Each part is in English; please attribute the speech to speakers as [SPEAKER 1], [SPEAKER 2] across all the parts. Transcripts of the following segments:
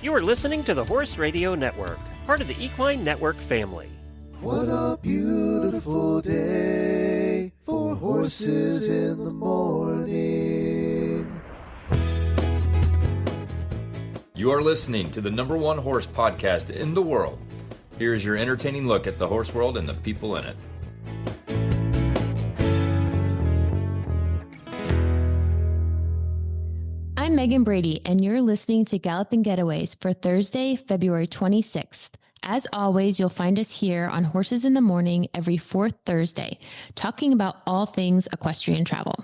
[SPEAKER 1] You are listening to the Horse Radio Network, part of the Equine Network family.
[SPEAKER 2] What a beautiful day for horses in the morning.
[SPEAKER 3] You are listening to the #1 horse podcast in the world. Here is your entertaining look at the horse world and the people in it.
[SPEAKER 4] I'm Meghan Brady, and you're listening to Galloping Getaways for Thursday, February 26th. As always, you'll find us here on Horses in the Morning every fourth Thursday, talking about all things equestrian travel.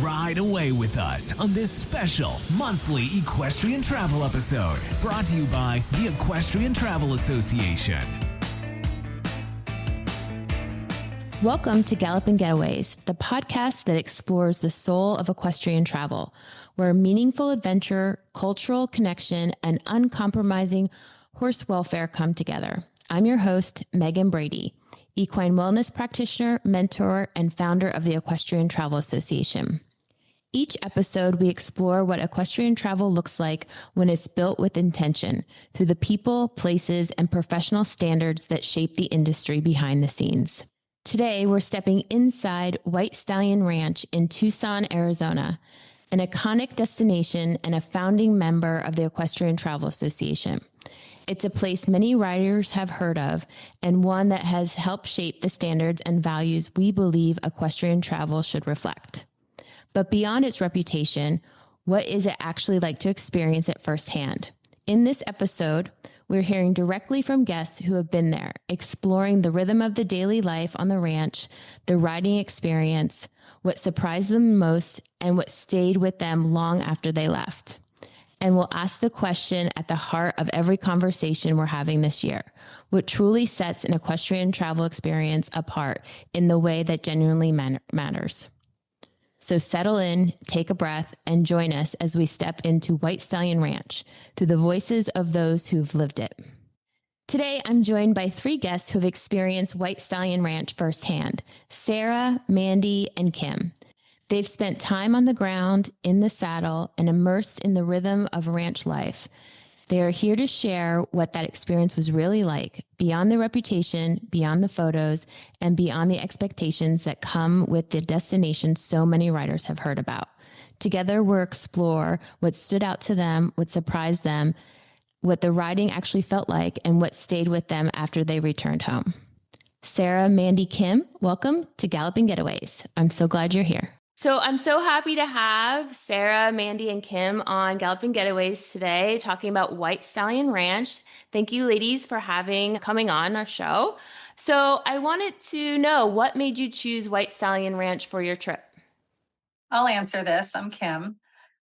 [SPEAKER 5] Ride away with us on this special monthly equestrian travel episode, brought to you by the Equestrian Travel Association.
[SPEAKER 4] Welcome to Galloping Getaways, the podcast that explores the soul of equestrian travel, where meaningful adventure, cultural connection, and uncompromising horse welfare come together. I'm your host, Meghan Brady, equine wellness practitioner, mentor, and founder of the Equestrian Travel Association. Each episode, we explore what equestrian travel looks like when it's built with intention through the people, places, and professional standards that shape the industry behind the scenes. Today, we're stepping inside White Stallion Ranch in Tucson, Arizona, an iconic destination and a founding member of the Equestrian Travel Association. It's a place many riders have heard of and one that has helped shape the standards and values we believe equestrian travel should reflect. But beyond its reputation, what is it actually like to experience it firsthand? In this episode, we're hearing directly from guests who have been there, exploring the rhythm of the daily life on the ranch, the riding experience, what surprised them most, and what stayed with them long after they left. And we'll ask the question at the heart of every conversation we're having this year: what truly sets an equestrian travel experience apart in the way that genuinely matters? So settle in, take a breath, and join us as we step into White Stallion Ranch through the voices of those who've lived it. Today, I'm joined by three guests who have experienced White Stallion Ranch firsthand: Sara, Mandy, and Kim. They've spent time on the ground, in the saddle, and immersed in the rhythm of ranch life. They are here to share what that experience was really like, beyond the reputation, beyond the photos, and beyond the expectations that come with the destination so many riders have heard about. Together, we'll explore what stood out to them, what surprised them, what the riding actually felt like, and what stayed with them after they returned home. Sara, Mandy, Kim, welcome to Galloping Getaways. I'm so glad you're here. So I'm so happy to have Sara, Mandy, and Kim on Galloping Getaways today, talking about White Stallion Ranch. Thank you, ladies, for coming on our show. So I wanted to know, what made you choose White Stallion Ranch for your trip?
[SPEAKER 6] I'll answer this. I'm Kim.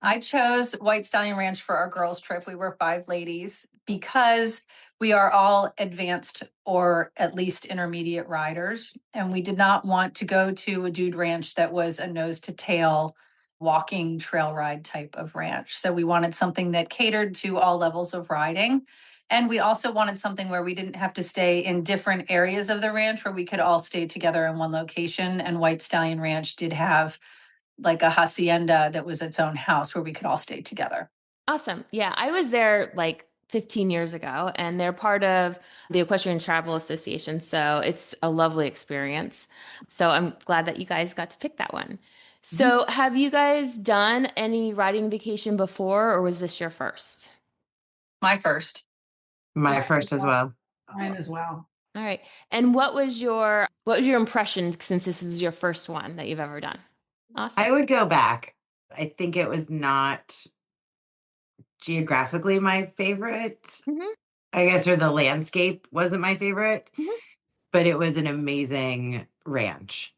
[SPEAKER 6] I chose White Stallion Ranch for our girls' trip. We were 5 ladies because we are all advanced or at least intermediate riders. And we did not want to go to a dude ranch that was a nose to tail walking trail ride type of ranch. So we wanted something that catered to all levels of riding. And we also wanted something where we didn't have to stay in different areas of the ranch, where we could all stay together in one location. And White Stallion Ranch did have like a hacienda that was its own house where we could all stay together.
[SPEAKER 4] Awesome. Yeah, I was there like 15 years ago, and they're part of the Equestrian Travel Association. So it's a lovely experience. So I'm glad that you guys got to pick that one. So have you guys done any riding vacation before, or was this your first?
[SPEAKER 6] My first.
[SPEAKER 7] My first as well.
[SPEAKER 6] Mine as well.
[SPEAKER 4] All right. And what was your impression, since this was your first one that you've ever done? Awesome.
[SPEAKER 7] I would go back. I think it was not geographically my favorite. I guess, or the landscape wasn't my favorite, but it was an amazing ranch.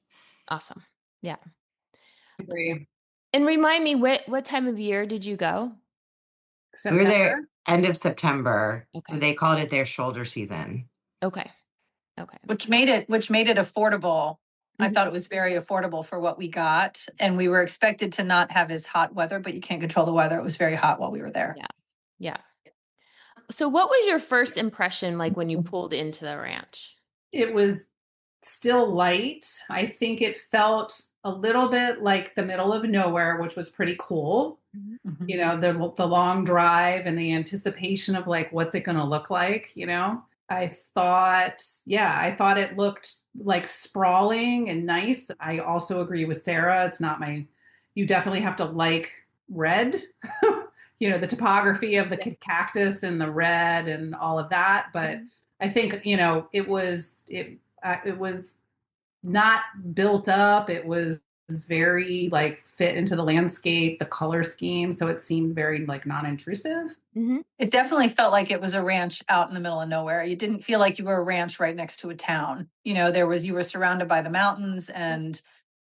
[SPEAKER 4] Awesome. Yeah.
[SPEAKER 6] Agree.
[SPEAKER 4] And remind me, what time of year did you go?
[SPEAKER 7] We were there end of September.
[SPEAKER 4] Okay.
[SPEAKER 7] They called it their shoulder season.
[SPEAKER 4] Okay.
[SPEAKER 6] Which made it affordable. I thought it was very affordable for what we got. And we were expected to not have as hot weather, but you can't control the weather. It was very hot while we were there.
[SPEAKER 4] Yeah. So what was your first impression like when you pulled into the ranch?
[SPEAKER 8] It was still light. I think it felt a little bit like the middle of nowhere, which was pretty cool.
[SPEAKER 6] Mhm.
[SPEAKER 8] You know, the long drive and the anticipation of like, what's it going to look like, you know? I thought it looked like sprawling and nice. I also agree with Sara. It's not you definitely have to like red, you know, the topography of the cactus and the red and all of that. But I think, you know, it was not built up. It was very like fit into the landscape, the color scheme. So it seemed very like non-intrusive.
[SPEAKER 4] Mm-hmm.
[SPEAKER 6] It definitely felt like it was a ranch out in the middle of nowhere. You didn't feel like you were a ranch right next to a town. You know, you were surrounded by the mountains and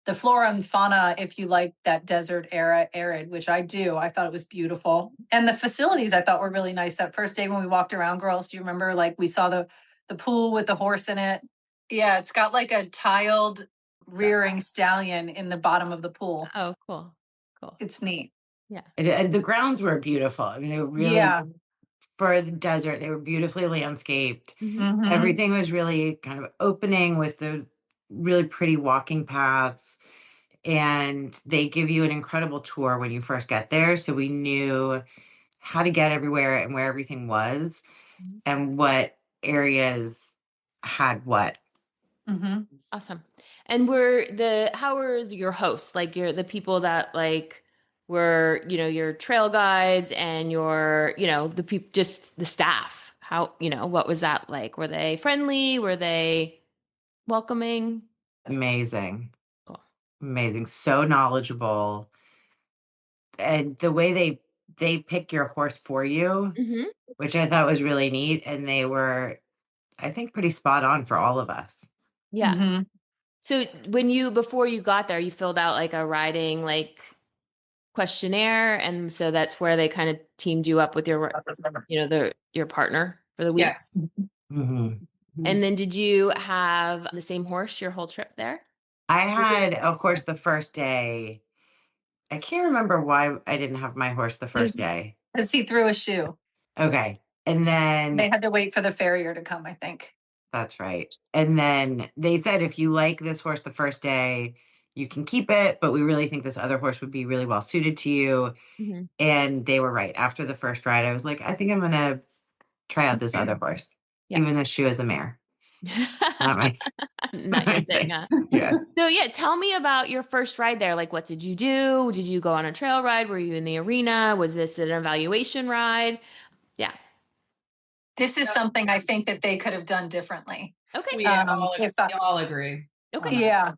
[SPEAKER 6] the flora and fauna. If you like that desert era arid, which I do, I thought it was beautiful. And the facilities I thought were really nice. That first day when we walked around, girls, do you remember like we saw the pool with the horse in it? Yeah, it's got like a tiled rearing stallion in the bottom of the pool.
[SPEAKER 4] Oh, cool.
[SPEAKER 6] It's neat.
[SPEAKER 4] Yeah.
[SPEAKER 7] And the grounds were beautiful. I mean, they were really, for the desert, they were beautifully landscaped.
[SPEAKER 6] Mhm.
[SPEAKER 7] Everything was really kind of opening with the really pretty walking paths. And they give you an incredible tour when you first get there. So we knew how to get everywhere and where everything was and what areas had what.
[SPEAKER 6] Mm-hmm.
[SPEAKER 4] Awesome. And how were your hosts? Like the people that like were, you know, your trail guides and your, you know, the people, just the staff. How, you know, what was that like? Were they friendly? Were they welcoming?
[SPEAKER 7] Amazing.
[SPEAKER 4] Cool.
[SPEAKER 7] Amazing. So knowledgeable. And the way they pick your horse for you, which I thought was really neat. And they were, I think, pretty spot on for all of us.
[SPEAKER 4] Yeah.
[SPEAKER 6] Mm-hmm.
[SPEAKER 4] So before you got there, you filled out like a riding like questionnaire, and so that's where they kind of teamed you up with your, you know, your partner for the week.
[SPEAKER 8] Yes.
[SPEAKER 4] And then did you have the same horse your whole trip there?
[SPEAKER 7] I had a horse the first day. I can't remember why I didn't have my horse the first day.
[SPEAKER 6] Because he threw a shoe.
[SPEAKER 7] Okay. And then
[SPEAKER 6] they had to wait for the farrier to come, I think.
[SPEAKER 7] That's right. And then they said, if you like this horse the first day, you can keep it, but we really think this other horse would be really well suited to you. And they were right. After the first ride, I was like, I think I'm going to try out this other horse, even though she was a mare. Not
[SPEAKER 4] your thing, huh?
[SPEAKER 7] Yeah.
[SPEAKER 4] So tell me about your first ride there. Like, what did you do? Did you go on a trail ride? Were you in the arena? Was this an evaluation ride? Yeah.
[SPEAKER 6] This is something I think that they could have done differently.
[SPEAKER 4] Okay.
[SPEAKER 8] We all agree.
[SPEAKER 4] Okay.
[SPEAKER 6] Yeah.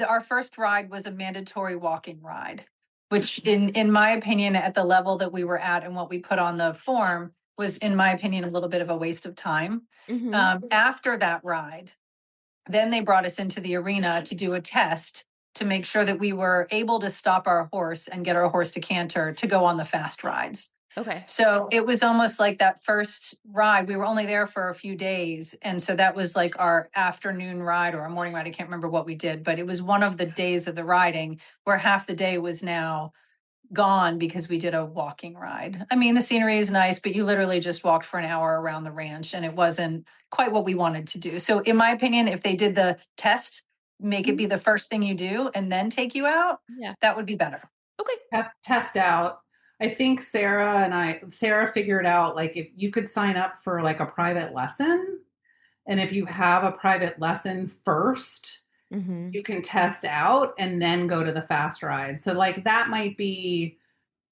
[SPEAKER 6] Our first ride was a mandatory walking ride, which in my opinion, at the level that we were at and what we put on the form was, in my opinion, a little bit of a waste of time. After that ride, then they brought us into the arena to do a test to make sure that we were able to stop our horse and get our horse to canter to go on the fast rides.
[SPEAKER 4] Okay.
[SPEAKER 6] So it was almost like that first ride. We were only there for a few days. And so that was like our afternoon ride or a morning ride. I can't remember what we did, but it was one of the days of the riding where half the day was now gone because we did a walking ride. I mean, the scenery is nice, but you literally just walked for an hour around the ranch and it wasn't quite what we wanted to do. So in my opinion, if they did the test, make it be the first thing you do and then take you out, that would be better.
[SPEAKER 4] Okay.
[SPEAKER 8] Test out. I think Sara figured out like if you could sign up for like a private lesson, and if you have a private lesson first, you can test out and then go to the fast ride. So like that might be,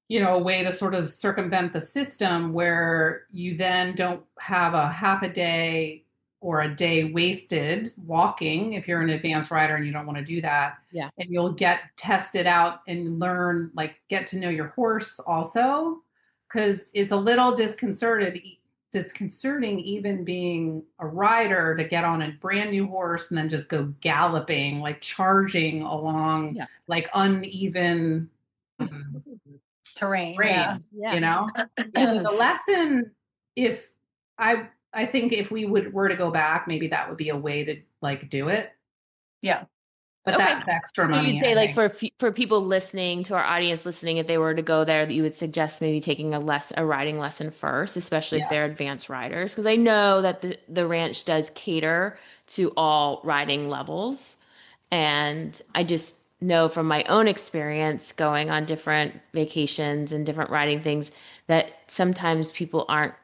[SPEAKER 8] a way to sort of circumvent the system where you then don't have a half a day or a day wasted walking if you're an advanced rider and you don't want to do that.
[SPEAKER 4] Yeah.
[SPEAKER 8] And you'll get tested out and learn, like get to know your horse also, because it's a little disconcerting even being a rider to get on a brand new horse and then just go galloping, like charging along like uneven
[SPEAKER 6] terrain.
[SPEAKER 8] The lesson, I think if we were to go back, maybe that would be a way to like do it.
[SPEAKER 6] Yeah.
[SPEAKER 8] But that's extra money.
[SPEAKER 4] So you'd say like for people listening, to our audience listening, if they were to go there, that you would suggest maybe taking a riding lesson first, especially if they're advanced riders. Because I know that the ranch does cater to all riding levels. And I just know from my own experience going on different vacations and different riding things that sometimes people aren't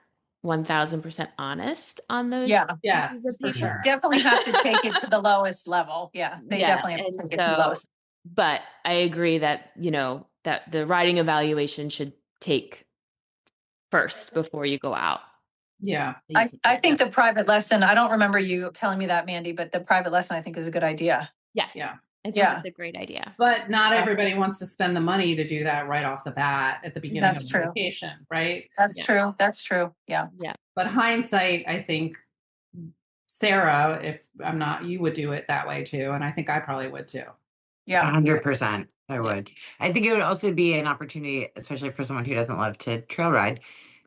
[SPEAKER 4] 1000% honest on those
[SPEAKER 6] Yeah.
[SPEAKER 8] Yes,
[SPEAKER 4] pieces of
[SPEAKER 8] for
[SPEAKER 4] people.
[SPEAKER 8] sure.
[SPEAKER 6] Definitely have to take it to the lowest level. Yeah. They definitely have to
[SPEAKER 4] and
[SPEAKER 6] take it to the lowest.
[SPEAKER 4] but I agree that, that the riding evaluation should take first before you go out.
[SPEAKER 8] Yeah.
[SPEAKER 6] I think the private lesson, I don't remember you telling me that, Mandy, but the private lesson I think is a good idea.
[SPEAKER 4] Yeah.
[SPEAKER 8] Yeah.
[SPEAKER 4] I think
[SPEAKER 6] Yeah.
[SPEAKER 4] it's a great idea.
[SPEAKER 8] But not everybody wants to spend the money to do that right off the bat at the beginning
[SPEAKER 6] That's
[SPEAKER 8] of the
[SPEAKER 6] true.
[SPEAKER 8] vacation, right?
[SPEAKER 6] That's true. That's true. Yeah.
[SPEAKER 4] Yeah.
[SPEAKER 8] But hindsight, I think Sara, if I'm not, you would do it that way too. And I think I probably would too.
[SPEAKER 6] Yeah.
[SPEAKER 7] 100%. I would. I think it would also be an opportunity, especially for someone who doesn't love to trail ride,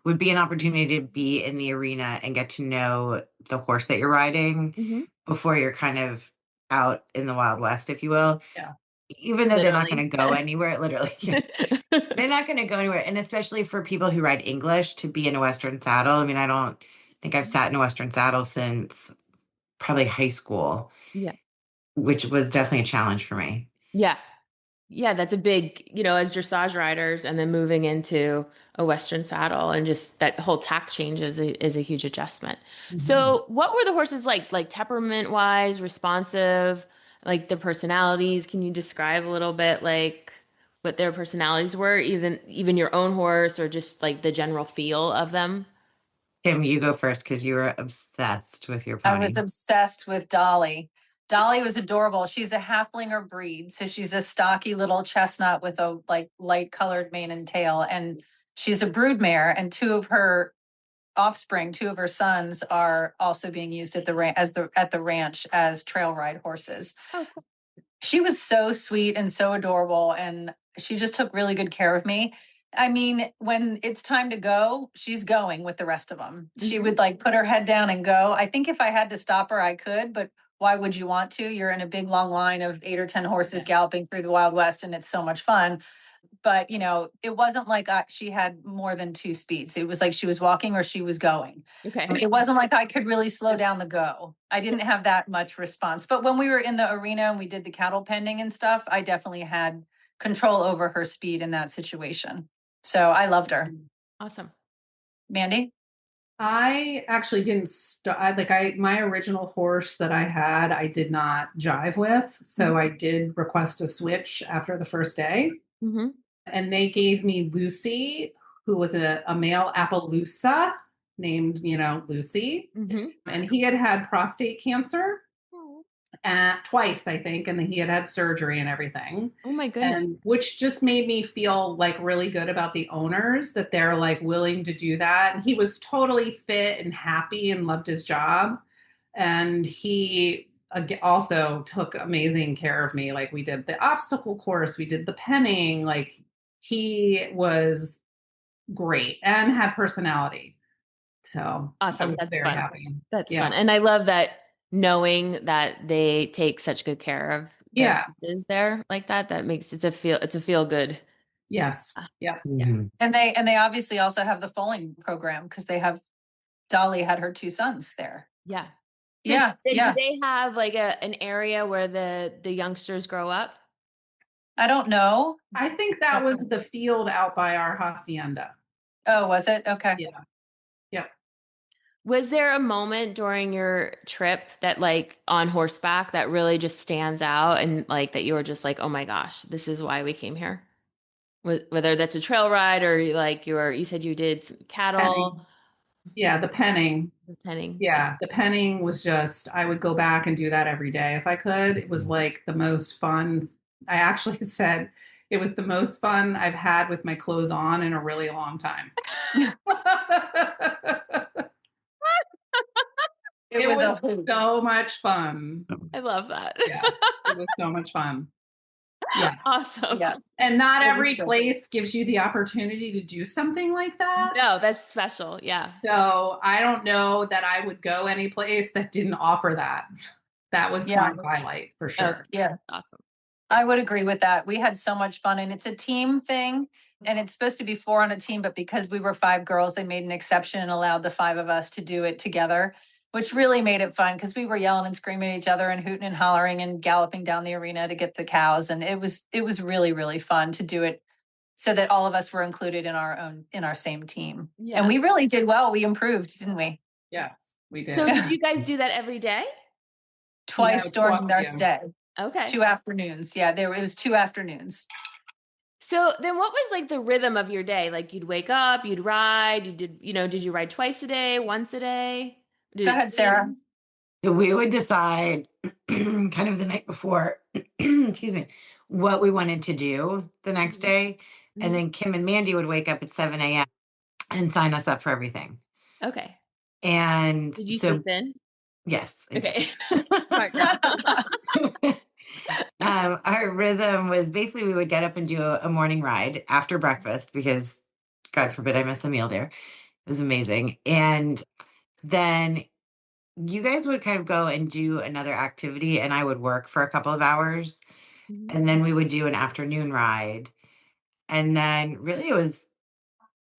[SPEAKER 7] would be an opportunity to be in the arena and get to know the horse that you're riding before you're kind of out in the Wild West, if you will.
[SPEAKER 8] Yeah.
[SPEAKER 7] Even though they're not
[SPEAKER 4] Literally.
[SPEAKER 7] going to go anywhere, literally. They're not going to go anywhere. And especially for people who ride English to be in a Western saddle. I mean, I don't think I've sat in a Western saddle since probably high school.
[SPEAKER 4] Yeah.
[SPEAKER 7] Which was definitely a challenge for me.
[SPEAKER 4] Yeah. Yeah, that's a big, as dressage riders and then moving into a Western saddle and just that whole tack change is a huge adjustment. So what were the horses like temperament wise, responsive, like the personalities? Can you describe a little bit like what their personalities were, even your own horse or just like the general feel of them?
[SPEAKER 7] Kim, you go first because you were obsessed with your
[SPEAKER 6] I
[SPEAKER 7] pony.
[SPEAKER 6] was obsessed with Dolly. Dolly was adorable. She's a halflinger breed. So she's a stocky little chestnut with a light colored mane and tail. And she's a broodmare. And two of her offspring, two of her sons are also being used at the ranch as trail ride horses.
[SPEAKER 4] Oh, cool.
[SPEAKER 6] She was so sweet and so adorable. And she just took really good care of me. I mean, when it's time to go, she's going with the rest of them. She would put her head down and go. I think if I had to stop her, I could, but why would you want to? You're in a big long line of 8 or 10 horses galloping through the Wild West, and it's so much fun. But, it wasn't like she had more than 2 speeds. It was like she was walking or she was going.
[SPEAKER 4] Okay.
[SPEAKER 6] It wasn't like I could really slow down the go. I didn't have that much response. But when we were in the arena and we did the cattle pending and stuff, I definitely had control over her speed in that situation. So I loved her.
[SPEAKER 4] Awesome.
[SPEAKER 6] Mandy?
[SPEAKER 8] I actually didn't my original horse that I had, I did not jive with. So I did request a switch after the first day. And they gave me Lucy, who was a male Appaloosa named, Lucy. And he had prostate cancer twice, I think. And he had surgery and everything.
[SPEAKER 4] Oh my goodness.
[SPEAKER 8] And which just made me feel really good about the owners that they're willing to do that. And he was totally fit and happy and loved his job. And he also took amazing care of me. We did the obstacle course, we did the penning. He was great and had personality. So
[SPEAKER 4] awesome. That's fun.
[SPEAKER 8] Happy.
[SPEAKER 4] That's fun. And I love that knowing that they take such good care of is there like that. That makes it's a feel good.
[SPEAKER 8] Yes. Yeah.
[SPEAKER 6] And they obviously also have the foaling program because Dolly had her 2 sons there.
[SPEAKER 4] Yeah.
[SPEAKER 6] Do
[SPEAKER 4] they have an area where the youngsters grow up?
[SPEAKER 6] I don't know.
[SPEAKER 8] I think that was the field out by our hacienda.
[SPEAKER 6] Oh, was it? Okay.
[SPEAKER 8] Yeah. Yep.
[SPEAKER 4] Was there a moment during your trip that on horseback that really just stands out and that you were just oh my gosh, this is why we came here? Whether that's a trail ride or you said you did some cattle.
[SPEAKER 8] Penning. Yeah, the penning.
[SPEAKER 4] The penning.
[SPEAKER 8] Yeah, the penning was I would go back and do that every day if I could. It was the most fun. I actually said it was the most fun I've had with my clothes on in a really long time. It was so much fun.
[SPEAKER 4] I love that.
[SPEAKER 8] Yeah, it was so much fun. Yeah.
[SPEAKER 4] Awesome.
[SPEAKER 6] Yeah.
[SPEAKER 8] And not every place gives you the opportunity to do something like that.
[SPEAKER 4] No, that's special. Yeah.
[SPEAKER 8] So I don't know that I would go any place that didn't offer that. That was my highlight for sure.
[SPEAKER 6] Yeah.
[SPEAKER 4] That's awesome.
[SPEAKER 6] I would agree with that. We had so much fun, and it's a team thing, and it's supposed to be 4 on a team, but because we were 5 girls, they made an exception and allowed the 5 of us to do it together. which really made it fun because we were yelling and screaming at each other and hooting and hollering and galloping down the arena to get the cows. And it was really, really fun to do it so that all of us were included in our same team. Yeah. And we really did well. We improved, didn't we?
[SPEAKER 8] Yes, we did.
[SPEAKER 4] So did you guys do that every day?
[SPEAKER 6] Twice during our stay.
[SPEAKER 4] Okay.
[SPEAKER 6] 2 afternoons. Yeah, it was 2 afternoons.
[SPEAKER 4] So then what was like the rhythm of your day? Like you'd wake up, you'd ride, did you ride twice a day, once a day?
[SPEAKER 6] Go ahead, Sara.
[SPEAKER 7] So we would decide kind of the night before, excuse me, what we wanted to do the next day. Mm-hmm. And then Kim and Mandy would wake up at 7 a.m. and sign us up for everything.
[SPEAKER 4] Okay.
[SPEAKER 7] And
[SPEAKER 4] did you sleep in?
[SPEAKER 7] Yes.
[SPEAKER 4] Okay.
[SPEAKER 7] Our rhythm was basically we would get up and do a morning ride after breakfast because God forbid I miss a meal there. It was amazing. And then you guys would kind of go and do another activity and I would work for a couple of hours. Mm-hmm. And then we would do an afternoon ride. And then really it was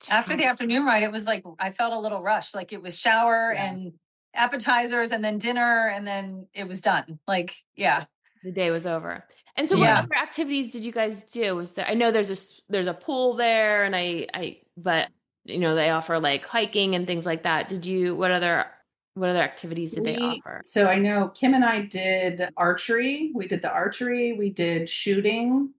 [SPEAKER 6] after the afternoon ride, it was like I felt a little rush. Like it was shower and appetizers and then dinner and then it was done. Like, yeah.
[SPEAKER 4] The day was over. And so what other activities did you guys do? Was there, I know there's a pool there and but they offer like hiking and things like that. What other activities did they offer?
[SPEAKER 8] So I know Kim and I did archery. We did the archery. We did shooting.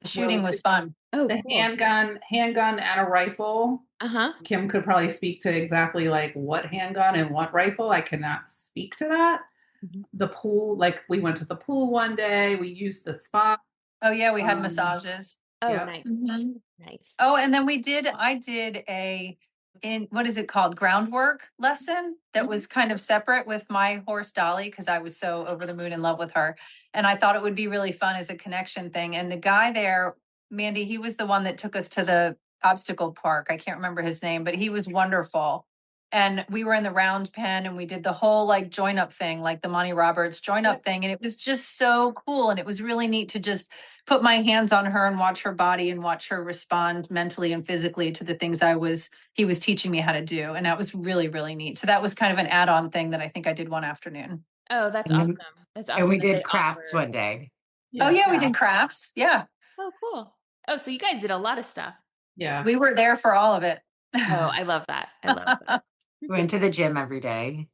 [SPEAKER 6] The shooting was fun.
[SPEAKER 8] Oh, the cool. handgun and a rifle.
[SPEAKER 4] Uh-huh.
[SPEAKER 8] Kim could probably speak to exactly like what handgun and what rifle. I cannot speak to that. Mm-hmm. The pool, like we went to the pool one day. We used the spa.
[SPEAKER 6] Oh yeah, we had massages.
[SPEAKER 4] Oh, nice.
[SPEAKER 6] Mm-hmm. Nice. Oh, and then I did what is it called? Groundwork lesson that was kind of separate with my horse Dolly because I was so over the moon in love with her. And I thought it would be really fun as a connection thing. And the guy there, Mandy, he was the one that took us to the obstacle park. I can't remember his name, but he was wonderful. And we were in the round pen and we did the whole like join up thing, like the Monty Roberts join up thing. And it was just so cool. And it was really neat to just put my hands on her and watch her body and watch her respond mentally and physically to the things he was teaching me how to do. And that was really, really neat. So that was kind of an add-on thing that I think I did one afternoon.
[SPEAKER 4] Oh, that's awesome. That's awesome.
[SPEAKER 7] And we did crafts one day.
[SPEAKER 6] Yeah, we did crafts. Yeah.
[SPEAKER 4] Oh, cool. Oh, so you guys did a lot of stuff.
[SPEAKER 8] Yeah.
[SPEAKER 6] We were there for all of it.
[SPEAKER 4] Oh, I love that.
[SPEAKER 7] We went to the gym every day.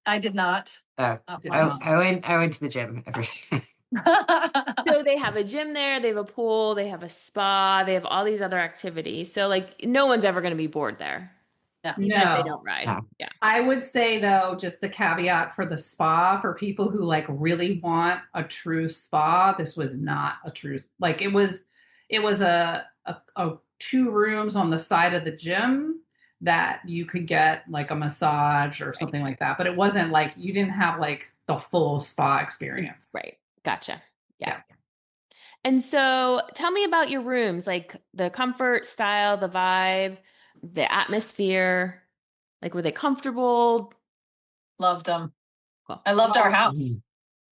[SPEAKER 6] I did not.
[SPEAKER 7] Oh, I went to the gym every day.
[SPEAKER 4] So they have a gym there, they have a pool, they have a spa, they have all these other activities. So like no one's ever going to be bored there.
[SPEAKER 6] No.
[SPEAKER 4] Even if they don't ride.
[SPEAKER 7] No.
[SPEAKER 4] Yeah.
[SPEAKER 8] I would say though, just the caveat for the spa for people who like really want a true spa, this was not a true, like it was a 2 rooms on the side of the gym that you could get like a massage or something like that. But it wasn't like, you didn't have like the full spa experience.
[SPEAKER 4] Right. Gotcha. Yeah. And so tell me about your rooms, like the comfort, style, the vibe, the atmosphere. Like, were they comfortable?
[SPEAKER 6] Loved them.
[SPEAKER 4] Cool.
[SPEAKER 6] I loved our house.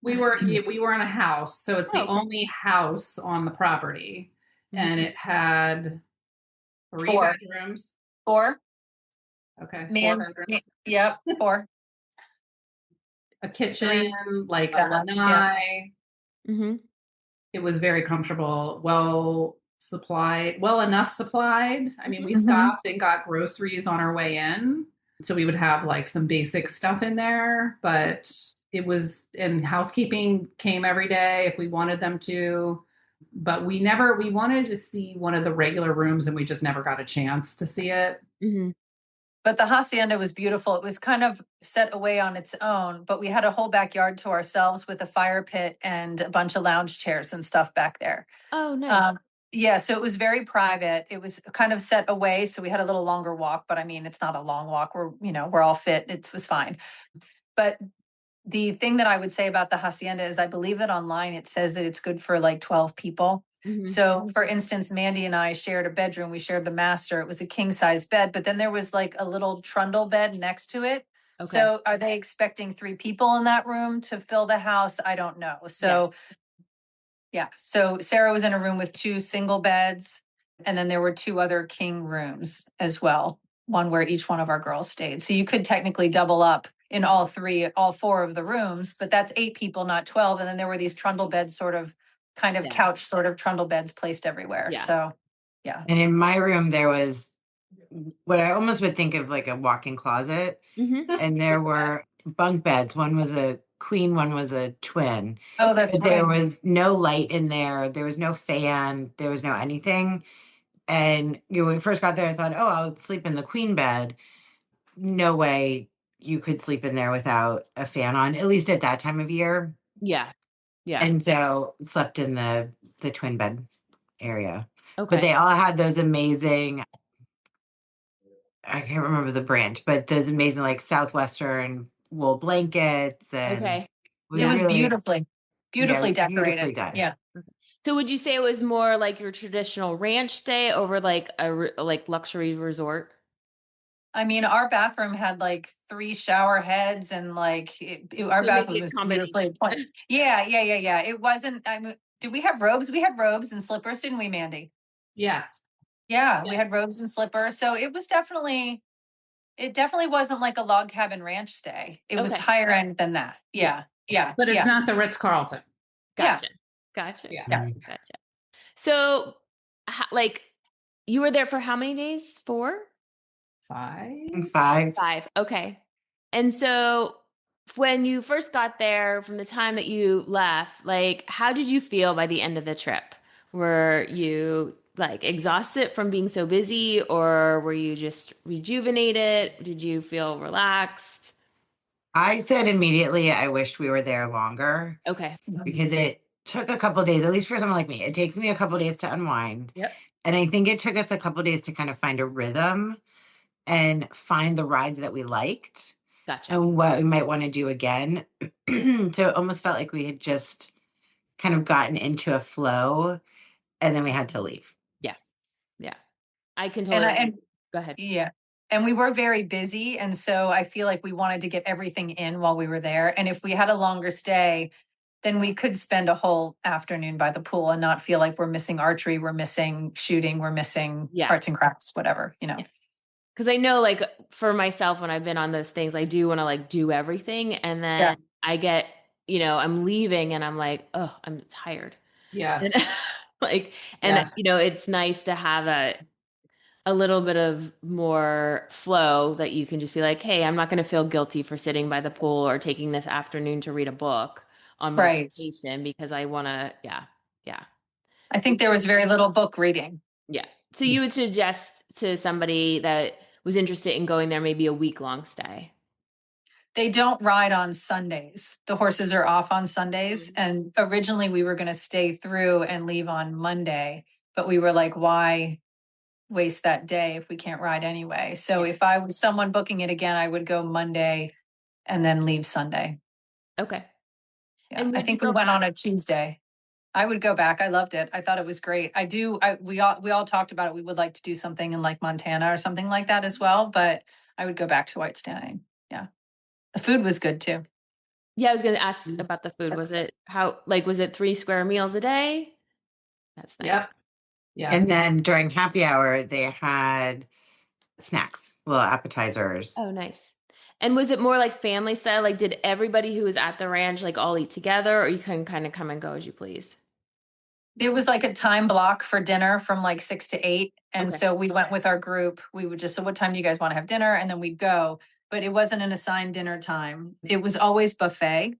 [SPEAKER 8] We were in a house. So it's the only house on the property. And it had 3 bedrooms.
[SPEAKER 6] 4.
[SPEAKER 8] Okay.
[SPEAKER 6] Yep. 4.
[SPEAKER 8] A kitchen, like a lanai.
[SPEAKER 4] Mm-hmm.
[SPEAKER 8] It was very comfortable, well enough supplied. I mean, we stopped and got groceries on our way in. So we would have like some basic stuff in there, but and housekeeping came every day if we wanted them to. But we wanted to see one of the regular rooms and we just never got a chance to see it.
[SPEAKER 4] Mm-hmm.
[SPEAKER 6] But the Hacienda was beautiful. It was kind of set away on its own, but we had a whole backyard to ourselves with a fire pit and a bunch of lounge chairs and stuff back there.
[SPEAKER 4] Oh, nice.
[SPEAKER 6] Yeah, so it was very private. It was kind of set away, so we had a little longer walk, but I mean, it's not a long walk. We're all fit. It was fine. But the thing that I would say about the Hacienda is I believe that online it says that it's good for like 12 people. Mm-hmm. So for instance, Mandy and I shared a bedroom. We shared the master. It was a king size bed, but then there was like a little trundle bed next to it. Okay. So are they expecting 3 people in that room to fill the house? I don't know. So yeah. So Sara was in a room with 2 single beds. And then there were 2 other king rooms as well. One where each one of our girls stayed. So you could technically double up in all four of the rooms, but that's 8 people, not 12. And then there were these trundle beds, kind of couch sort of trundle beds placed everywhere.
[SPEAKER 4] Yeah.
[SPEAKER 6] So, yeah.
[SPEAKER 7] And in my room, there was what I almost would think of like a walk-in closet. And there were bunk beds. One was a queen, one was a twin.
[SPEAKER 6] Oh, that's
[SPEAKER 7] But there
[SPEAKER 6] right.
[SPEAKER 7] was no light in there. There was no fan. There was no anything. And when we first got there, I thought, oh, I'll sleep in the queen bed. No way you could sleep in there without a fan on, at least at that time of year.
[SPEAKER 4] Yeah. Yeah.
[SPEAKER 7] And so slept in the twin bed area.
[SPEAKER 4] Okay.
[SPEAKER 7] But they all had those amazing, I can't remember the brand, but those amazing like Southwestern wool blankets. And
[SPEAKER 4] Okay.
[SPEAKER 6] It was
[SPEAKER 7] really,
[SPEAKER 6] beautifully decorated.
[SPEAKER 7] beautifully done.
[SPEAKER 6] Yeah.
[SPEAKER 4] So would you say it was more like your traditional ranch stay over like a luxury resort?
[SPEAKER 6] I mean, our bathroom had like 3 shower heads and like our
[SPEAKER 4] So
[SPEAKER 6] bathroom
[SPEAKER 4] maybe
[SPEAKER 6] was
[SPEAKER 4] accommodation.
[SPEAKER 6] beautifully appointed. Yeah. It wasn't, did we have robes? We had robes and slippers, didn't we, Mandy?
[SPEAKER 8] Yes.
[SPEAKER 6] Yeah, we had robes and slippers. So it definitely wasn't like a log cabin ranch stay. It was higher end than that. Yeah.
[SPEAKER 8] But it's not the Ritz-Carlton.
[SPEAKER 4] Gotcha.
[SPEAKER 8] Yeah.
[SPEAKER 4] Gotcha. So like you were there for how many days? 4?
[SPEAKER 8] 5.
[SPEAKER 7] 5.
[SPEAKER 4] Okay. And so when you first got there, from the time that you left, like, how did you feel by the end of the trip? Were you like exhausted from being so busy, or were you just rejuvenated? Did you feel relaxed?
[SPEAKER 7] I said immediately, I wished we were there longer.
[SPEAKER 4] Okay.
[SPEAKER 7] Because it took a couple days, at least for someone like me, it takes me a couple days to unwind.
[SPEAKER 4] Yep.
[SPEAKER 7] And I think it took us a couple days to kind of find a rhythm and find the rides that we liked.
[SPEAKER 4] Gotcha.
[SPEAKER 7] And what we might want to do again. So it almost felt like we had just kind of gotten into a flow and then we had to leave.
[SPEAKER 4] Yeah. I can totally. Go ahead.
[SPEAKER 6] Yeah. And we were very busy. And so I feel like we wanted to get everything in while we were there. And if we had a longer stay, then we could spend a whole afternoon by the pool and not feel like we're missing archery, we're missing shooting, we're missing arts and crafts, whatever,
[SPEAKER 4] Because I know, like, for myself, when I've been on those things, I do want to like do everything. And then I get, I'm leaving and I'm like, oh, I'm tired.
[SPEAKER 8] Yes.
[SPEAKER 4] It's nice to have a little bit of more flow that you can just be like, hey, I'm not going to feel guilty for sitting by the pool or taking this afternoon to read a book on my vacation because I want to, yeah.
[SPEAKER 6] I think there was very little book reading.
[SPEAKER 4] Yeah. So you would suggest to somebody that was interested in going there maybe a week-long stay?
[SPEAKER 6] They don't ride on Sundays. The horses are off on Sundays. And originally we were going to stay through and leave on Monday, but we were like, why waste that day if we can't ride anyway? So if I was someone booking it again, I would go Monday and then leave Sunday.
[SPEAKER 4] Okay.
[SPEAKER 6] Yeah. And I think we went on a Tuesday. I would go back. I loved it. I thought it was great. We all talked about it. We would like to do something in like Montana or something like that as well, but I would go back to White Stallion. Yeah. The food was good too.
[SPEAKER 4] Yeah, I was going to ask about the food. Was it 3 square meals a day? That's nice.
[SPEAKER 8] Yep. Yeah.
[SPEAKER 7] And then during happy hour, they had snacks, little appetizers.
[SPEAKER 4] Oh, nice. And was it more like family style? Like, did everybody who was at the ranch like all eat together, or you can kind of come and go as you please?
[SPEAKER 6] It was like a time block for dinner from like 6 to 8. And so we went with our group. We would just, so what time do you guys want to have dinner? And then we'd go, but it wasn't an assigned dinner time. It was always buffet.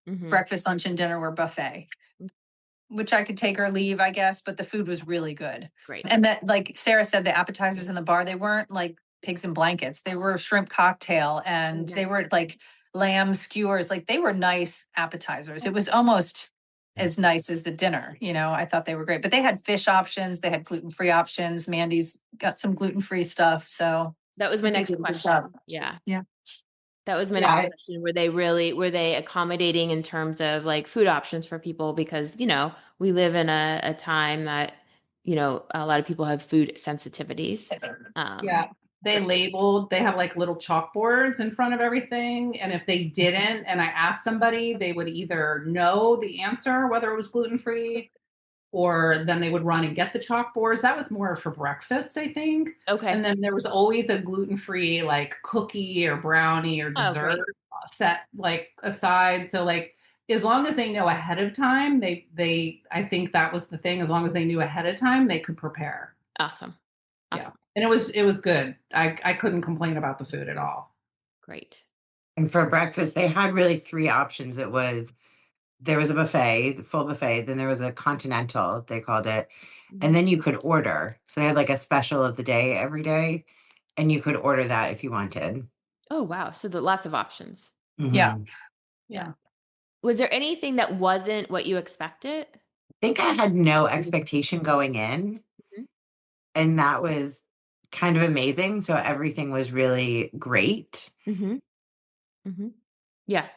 [SPEAKER 6] Breakfast, lunch, and dinner were buffet, which I could take or leave, I guess, but the food was really good.
[SPEAKER 4] Great.
[SPEAKER 6] And that, like Sara said, the appetizers in the bar, they weren't like pigs in blankets. They were shrimp cocktail and they were like lamb skewers. Like they were nice appetizers. It was almost as nice as the dinner. I thought they were great, but they had fish options. They had gluten-free options. Mandy's got some gluten-free stuff. So
[SPEAKER 4] that was my next question. Yeah. That was my next question. Were they accommodating in terms of like food options for people? Because, we live in a time that, a lot of people have food sensitivities.
[SPEAKER 8] They have like little chalkboards in front of everything. And if they didn't, and I asked somebody, they would either know the answer, whether it was gluten-free or then they would run and get the chalkboards. That was more for breakfast, I think.
[SPEAKER 4] Okay.
[SPEAKER 8] And then there was always a gluten-free like cookie or brownie or dessert set like aside. So like as long as they know ahead of time, they I think that was the thing. As long as they knew ahead of time, they could prepare.
[SPEAKER 4] Awesome.
[SPEAKER 8] Yeah. And it was good. I couldn't complain about the food at all.
[SPEAKER 4] Great.
[SPEAKER 7] And for breakfast, they had really three options. There was a buffet, the full buffet, then there was a continental, they called it, and then you could order. So they had like a special of the day every day, and you could order that if you wanted.
[SPEAKER 4] Oh, wow. So lots of options.
[SPEAKER 6] Yeah.
[SPEAKER 8] Yeah.
[SPEAKER 4] Was there anything that wasn't what you expected?
[SPEAKER 7] I think I had no expectation going in, and that was kind of amazing. So everything was really great.
[SPEAKER 4] Yeah.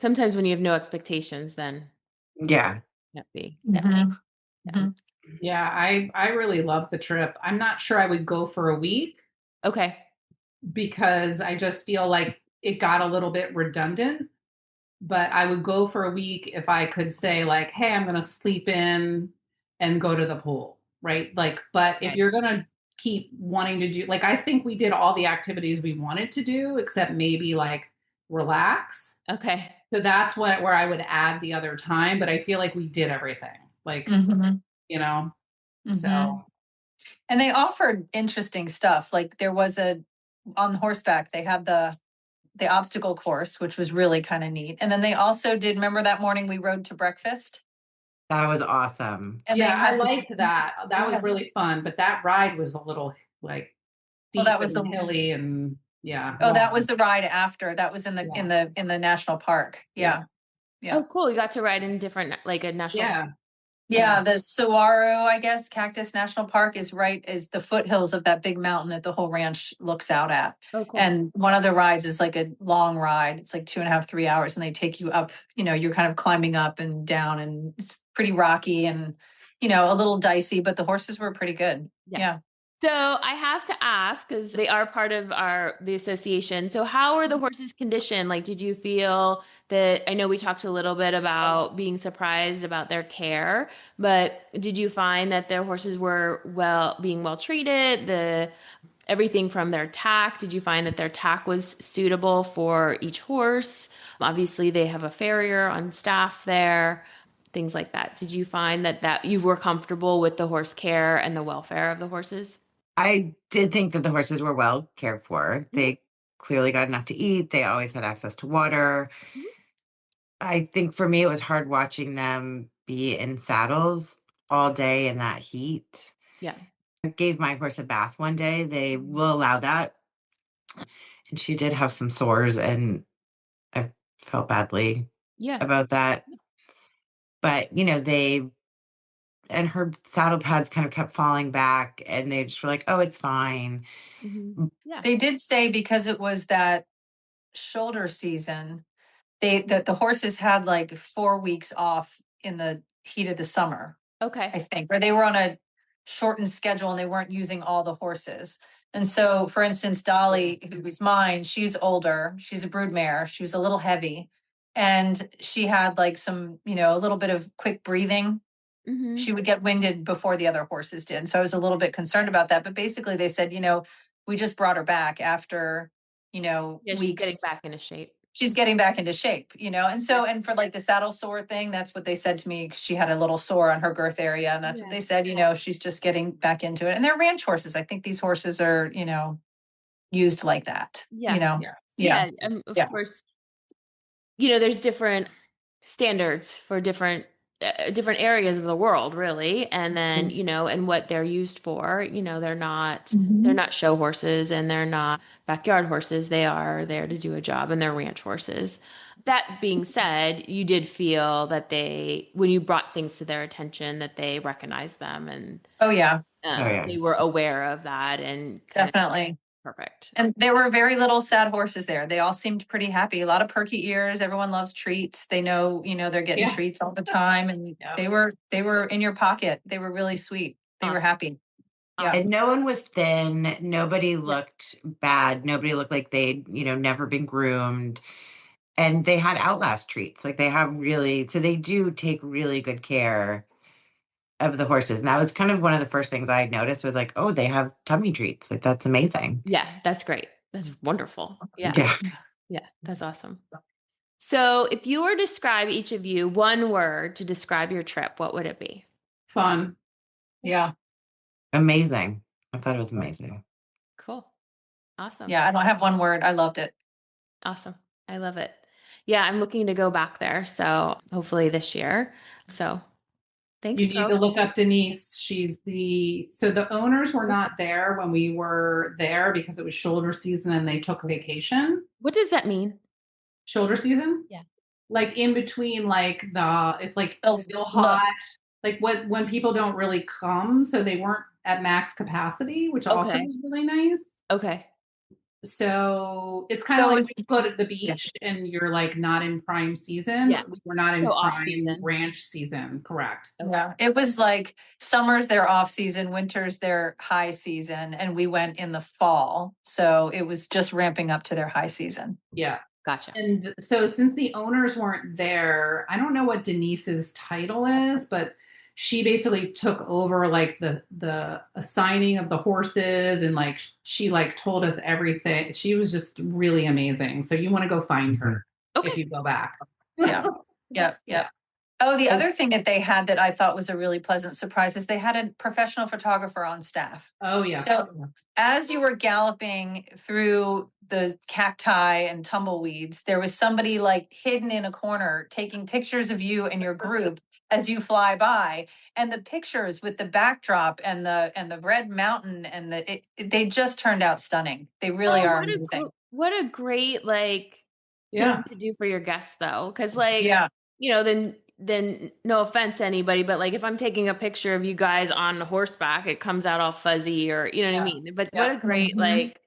[SPEAKER 4] Sometimes when you have no expectations, then
[SPEAKER 7] Yeah.
[SPEAKER 4] can't be.
[SPEAKER 8] Yeah, I really love the trip. I'm not sure I would go for a week.
[SPEAKER 4] Okay.
[SPEAKER 8] Because I just feel like it got a little bit redundant. But I would go for a week if I could say like, hey, I'm going to sleep in and go to the pool, right? Like, but if you're going to keep wanting to do, like, I think we did all the activities we wanted to do, except maybe like relax.
[SPEAKER 4] Okay.
[SPEAKER 8] So that's where I would add the other time. But I feel like we did everything, like, you know, so.
[SPEAKER 6] And they offered interesting stuff. Like there was on horseback, they had the obstacle course, which was really kind of neat. And then they also did, remember that morning we rode to breakfast?
[SPEAKER 7] That was awesome.
[SPEAKER 6] And
[SPEAKER 8] yeah, I liked that. That was really fun. But that ride was a little like steep
[SPEAKER 6] that was
[SPEAKER 8] and hilly and yeah.
[SPEAKER 6] Oh, that was the ride after. That was in the national park. Yeah.
[SPEAKER 4] Oh, cool. You got to ride in different, like a national.
[SPEAKER 6] Yeah, the Saguaro, I guess, Cactus National Park is the foothills of that big mountain that the whole ranch looks out at.
[SPEAKER 4] Oh, cool.
[SPEAKER 6] And one of the rides is like a long ride. It's like 2.5, 3 hours, and they take you up, you're kind of climbing up and down, and it's pretty rocky and, a little dicey, but the horses were pretty good. Yeah.
[SPEAKER 4] So I have to ask, because they are part of the association. So how are the horses' condition? Like, did you feel that, I know we talked a little bit about being surprised about their care, but did you find that their horses were being well treated? Everything from their tack, did you find that their tack was suitable for each horse? Obviously, they have a farrier on staff there, things like that. Did you find that you were comfortable with the horse care and the welfare of the horses?
[SPEAKER 7] I did think that the horses were well cared for. They clearly got enough to eat. They always had access to water. I think for me, it was hard watching them be in saddles all day in that heat.
[SPEAKER 4] Yeah.
[SPEAKER 7] I gave my horse a bath one day. They will allow that. And she did have some sores, and I felt badly about that. But, and her saddle pads kind of kept falling back, and they just were like, oh, it's fine.
[SPEAKER 6] Yeah. They did say because it was that shoulder season, that the horses had like 4 weeks off in the heat of the summer.
[SPEAKER 4] Okay.
[SPEAKER 6] I think, or they were on a shortened schedule and they weren't using all the horses. And so, for instance, Dolly, who was mine, she's older. She's a broodmare. She was a little heavy, and she had like some, a little bit of quick breathing. She would get winded before the other horses did. So I was a little bit concerned about that. But basically they said, we just brought her back after, weeks.
[SPEAKER 4] She's getting back into shape.
[SPEAKER 6] She's getting back into shape, and so, and for like the saddle sore thing, that's what they said to me. She had a little sore on her girth area, and that's what they said, she's just getting back into it. And they're ranch horses. I think these horses are, used like that. Of
[SPEAKER 4] course, there's different standards for different areas of the world, really, and then and what they're used for. They're not show horses, and they're not backyard horses. They are there to do a job, and they're ranch horses. That being said, you did feel that when you brought things to their attention, that they recognized them, and they were aware of that, and
[SPEAKER 6] definitely.
[SPEAKER 4] Perfect.
[SPEAKER 6] And there were very little sad horses there. They all seemed pretty happy. A lot of perky ears. Everyone loves treats. They know, they're getting treats all the time. And they were in your pocket. They were really sweet. They were happy. Yeah.
[SPEAKER 7] And no one was thin. Nobody looked bad. Nobody looked like they'd, never been groomed. And they had Outlast treats. Like they do take really good care of the horses. And that was kind of one of the first things I noticed was like, oh, they have tummy treats. Like, that's amazing.
[SPEAKER 4] Yeah, that's great. That's wonderful. Yeah.
[SPEAKER 7] Yeah.
[SPEAKER 4] Yeah, that's awesome. So if you were to describe each of you one word to describe your trip, what would it be?
[SPEAKER 8] Fun.
[SPEAKER 6] Yeah.
[SPEAKER 7] Amazing. I thought it was amazing.
[SPEAKER 4] Cool. Awesome.
[SPEAKER 6] Yeah. I don't have one word. I loved it.
[SPEAKER 4] Awesome. I love it. Yeah, I'm looking to go back there. So hopefully this year. So thanks.
[SPEAKER 8] You need to look up Denise. So the owners were not there when we were there because it was shoulder season and they took vacation.
[SPEAKER 4] What does that mean?
[SPEAKER 8] Shoulder season?
[SPEAKER 4] Yeah.
[SPEAKER 8] Like in between, like it's like still hot. Like when people don't really come, so they weren't at max capacity, which also was really nice.
[SPEAKER 4] Okay.
[SPEAKER 8] So it's kind of like you go to the beach and you're like not in prime season.
[SPEAKER 4] Yeah.
[SPEAKER 8] We were not in
[SPEAKER 4] off
[SPEAKER 8] prime
[SPEAKER 4] season.
[SPEAKER 8] ranch season. Correct.
[SPEAKER 6] Yeah. It was like summer's their off season, winter's their high season, and we went in the fall. So it was just ramping up to their high season.
[SPEAKER 8] Yeah.
[SPEAKER 4] Gotcha.
[SPEAKER 8] And so since the owners weren't there, I don't know what Denise's title is, but she basically took over like the assigning of the horses and like she like told us everything. She was just really amazing. So you want to go find her if you go back.
[SPEAKER 6] Yeah. Yeah. Oh, the other thing that they had that I thought was a really pleasant surprise is they had a professional photographer on staff.
[SPEAKER 8] Oh, yeah.
[SPEAKER 6] So as you were galloping through the cacti and tumbleweeds, there was somebody like hidden in a corner taking pictures of you and your group as you fly by. And the pictures with the backdrop and the red mountain and they just turned out stunning. They really are amazing.
[SPEAKER 4] What a great thing to do for your guests though. Cause then no offense to anybody, but like if I'm taking a picture of you guys on horseback, it comes out all fuzzy or you know what I mean? But what a great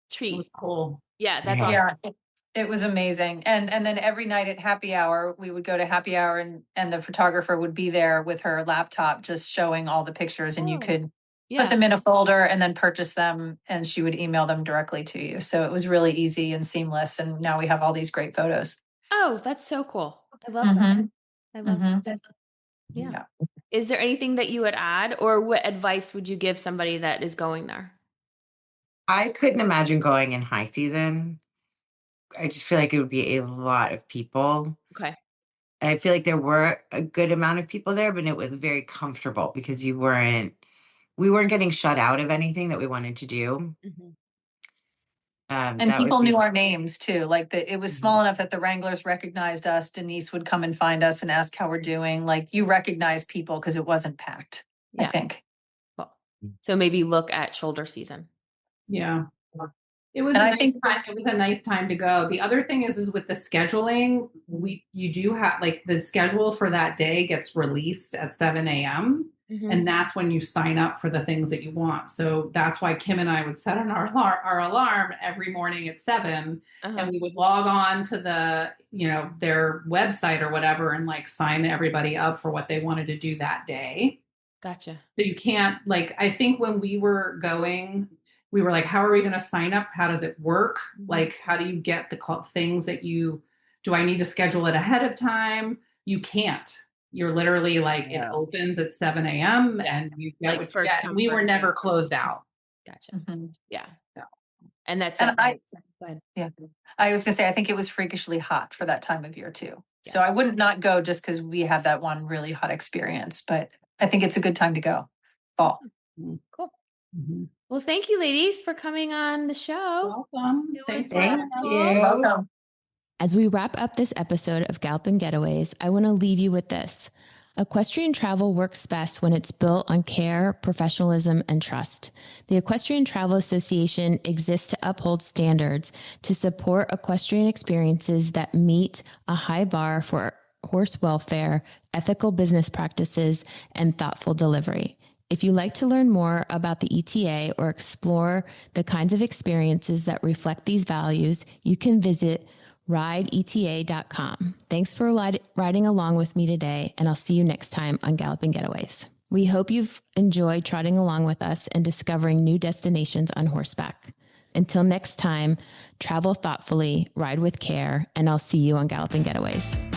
[SPEAKER 4] treat.
[SPEAKER 8] Cool.
[SPEAKER 4] Yeah, that's awesome.
[SPEAKER 6] Yeah, it was amazing. And then every night at happy hour, we would go to happy hour and the photographer would be there with her laptop just showing all the pictures and you could put them in a folder and then purchase them and she would email them directly to you. So it was really easy and seamless. And now we have all these great photos.
[SPEAKER 4] Oh, that's so cool. I love that. I love that.
[SPEAKER 6] Yeah.
[SPEAKER 4] Is there anything that you would add or what advice would you give somebody that is going there?
[SPEAKER 7] I couldn't imagine going in high season. I just feel like it would be a lot of people.
[SPEAKER 4] Okay.
[SPEAKER 7] And I feel like there were a good amount of people there, but it was very comfortable because we weren't getting shut out of anything that we wanted to do.
[SPEAKER 4] Mm-hmm.
[SPEAKER 6] And people knew our names too. Like it was small enough that the Wranglers recognized us. Denise would come and find us and ask how we're doing. Like you recognize people because it wasn't packed, I think.
[SPEAKER 4] Cool. So maybe look at shoulder season.
[SPEAKER 8] Yeah. It was a nice time to go. The other thing is with the scheduling, you do have like the schedule for that day gets released at 7 a.m. And that's when you sign up for the things that you want. So that's why Kim and I would set on our alarm every morning at 7 and we would log on to their website or whatever and like sign everybody up for what they wanted to do that day.
[SPEAKER 4] Gotcha.
[SPEAKER 8] So you can't I think when we were going, we were like, how are we going to sign up? How does it work? Like, how do you get the things that do I need to schedule it ahead of time? You can't. You're literally like, it opens at 7 a.m. and you get what you get. We were never closed out.
[SPEAKER 4] Gotcha. Yeah. And that's
[SPEAKER 6] I was gonna say, I think it was freakishly hot for that time of year too. Yeah. So I wouldn't not go just because we had that one really hot experience, but I think it's a good time to go. Fall.
[SPEAKER 4] Cool. Well, thank you, ladies, for coming on the show.
[SPEAKER 8] Welcome. Thank you.
[SPEAKER 6] Welcome.
[SPEAKER 4] As we wrap up this episode of Galloping Getaways, I want to leave you with this. Equestrian travel works best when it's built on care, professionalism, and trust. The Equestrian Travel Association exists to uphold standards to support equestrian experiences that meet a high bar for horse welfare, ethical business practices, and thoughtful delivery. If you'd like to learn more about the ETA or explore the kinds of experiences that reflect these values, you can visit rideeta.com. Thanks for riding along with me today, and I'll see you next time on Galloping Getaways. We hope you've enjoyed trotting along with us and discovering new destinations on horseback. Until next time, travel thoughtfully, ride with care, and I'll see you on Galloping Getaways.